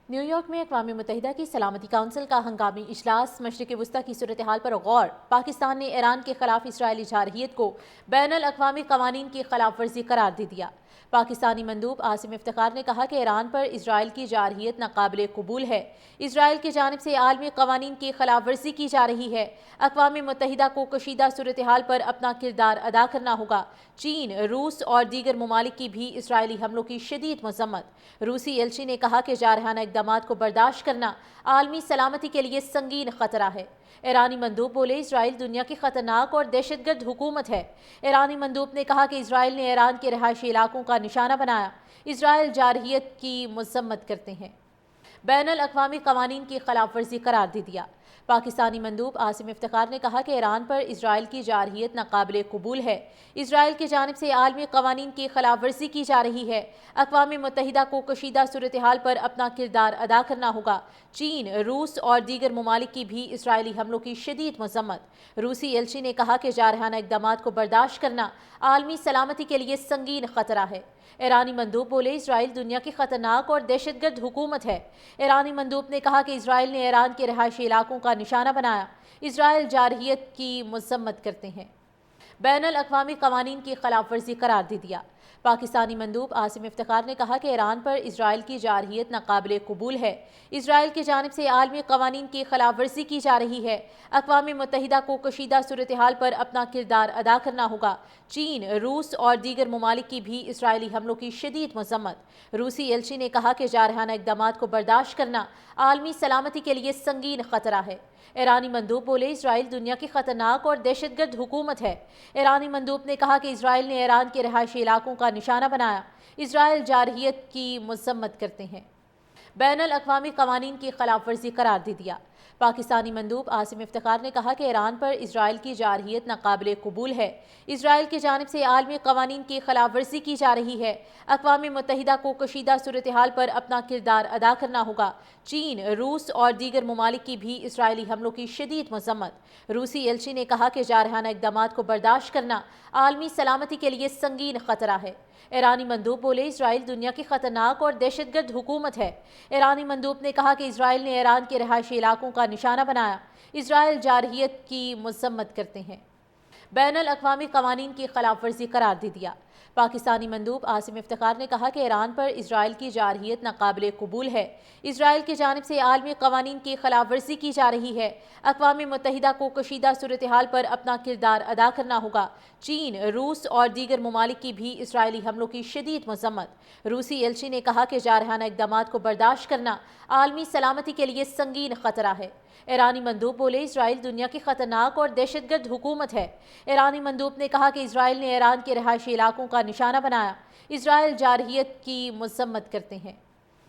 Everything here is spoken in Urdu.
نیو یارک میں اقوام متحدہ کی سلامتی کونسل کا ہنگامی اجلاس مشرق وسطی کی صورتحال پر غور۔ پاکستان نے ایران کے خلاف اسرائیلی جارحیت کو بین الاقوامی قوانین کی خلاف ورزی قرار دے دیا۔ پاکستانی مندوب عاصم افتخار نے کہا کہ ایران پر اسرائیل کی جارحیت ناقابل قبول ہے۔ اسرائیل کی جانب سے عالمی قوانین کی خلاف ورزی کی جا رہی ہے۔ اقوام متحدہ کو کشیدہ صورتحال پر اپنا کردار ادا کرنا ہوگا۔ چین، روس اور دیگر ممالک کی بھی اسرائیلی حملوں کی شدید مذمت۔ روسی ایلچی نے کہا کہ جارحانہ اقدامات کو برداشت کرنا عالمی سلامتی کے لیے سنگین خطرہ ہے۔ ایرانی مندوب بولے اسرائیل دنیا کی خطرناک اور دہشت گرد حکومت ہے۔ ایرانی مندوب نے کہا کہ اسرائیل نے ایران کے رہائشی علاقوں کا نشانہ بنایا۔ اسرائیل جارحیت کی مذمت کرتے ہیں، بین الاقوامی قوانین کی خلاف ورزی قرار دے دیا۔ پاکستانی مندوب عاصم افتخار نے کہا کہ ایران پر اسرائیل کی جارحیت ناقابل قبول ہے۔ اسرائیل کی جانب سے عالمی قوانین کی خلاف ورزی کی جا رہی ہے۔ اقوام متحدہ کو کشیدہ صورتحال پر اپنا کردار ادا کرنا ہوگا۔ چین، روس اور دیگر ممالک کی بھی اسرائیلی حملوں کی شدید مذمت۔ روسی ایلچی نے کہا کہ جارحانہ اقدامات کو برداشت کرنا عالمی سلامتی کے لیے سنگین خطرہ ہے۔ ایرانی مندوب بولے اسرائیل دنیا کی خطرناک اور دہشت گرد حکومت ہے۔ ایرانی مندوب نے کہا کہ اسرائیل نے ایران کے رہائشی علاقوں کا نشانہ بنایا۔ اسرائیل جارحیت کی مذمت کرتے ہیں، بین الاقوامی قوانین کی خلاف ورزی قرار دے دیا۔ پاکستانی مندوب عاصم افتخار نے کہا کہ ایران پر اسرائیل کی جارحیت ناقابل قبول ہے۔ اسرائیل کی جانب سے عالمی قوانین کی خلاف ورزی کی جا رہی ہے۔ اقوام متحدہ کو کشیدہ صورتحال پر اپنا کردار ادا کرنا ہوگا۔ چین، روس اور دیگر ممالک کی بھی اسرائیلی حملوں کی شدید مذمت۔ روسی ایلچی نے کہا کہ جارحانہ اقدامات کو برداشت کرنا عالمی سلامتی کے لیے سنگین خطرہ ہے۔ ایرانی مندوب بولے اسرائیل دنیا کی خطرناک اور دہشت گرد حکومت ہے۔ ایرانی مندوب نے کہا کہ اسرائیل نے ایران کے رہائشی علاقوں کا نشانہ بنایا۔ اسرائیل جارحیت کی مذمت کرتے ہیں، بین الاقوامی قوانین کی خلاف ورزی قرار دے دیا۔ پاکستانی مندوب عاصم افتخار نے کہا کہ ایران پر اسرائیل کی جارحیت ناقابل قبول ہے۔ اسرائیل کی جانب سے عالمی قوانین کی خلاف ورزی کی جا رہی ہے۔ اقوام متحدہ کو کشیدہ صورتحال پر اپنا کردار ادا کرنا ہوگا۔ چین، روس اور دیگر ممالک کی بھی اسرائیلی حملوں کی شدید مذمت۔ روسی ایلچی نے کہا کہ جارحانہ اقدامات کو برداشت کرنا عالمی سلامتی کے لیے سنگین خطرہ ہے۔ ایرانی مندوب بولے اسرائیل دنیا کی خطرناک اور دہشت گرد حکومت ہے۔ ایرانی مندوب نے کہا کہ اسرائیل نے ایران کے رہائشی علاقوں کا نشانہ بنایا۔ اسرائیل جارحیت کی مذمت کرتے ہیں، بین الاقوامی قوانین کی خلاف ورزی قرار دے دیا۔ پاکستانی مندوب عاصم افتخار نے کہا کہ ایران پر اسرائیل کی جارحیت ناقابل قبول ہے۔ اسرائیل کی جانب سے عالمی قوانین کی خلاف ورزی کی جا رہی ہے۔ اقوام متحدہ کو کشیدہ صورتحال پر اپنا کردار ادا کرنا ہوگا۔ چین، روس اور دیگر ممالک کی بھی اسرائیلی حملوں کی شدید مذمت۔ روسی ایلچی نے کہا کہ جارحانہ اقدامات کو برداشت کرنا عالمی سلامتی کے لیے سنگین خطرہ ہے۔ ایرانی مندوب بولے اسرائیل دنیا کی خطرناک اور دہشت گرد حکومت ہے۔ ایرانی مندوب نے کہا کہ اسرائیل نے ایران کے رہائشی علاقوں کا نشانہ بنایا۔ اسرائیل جارحیت کی مذمت کرتے ہیں۔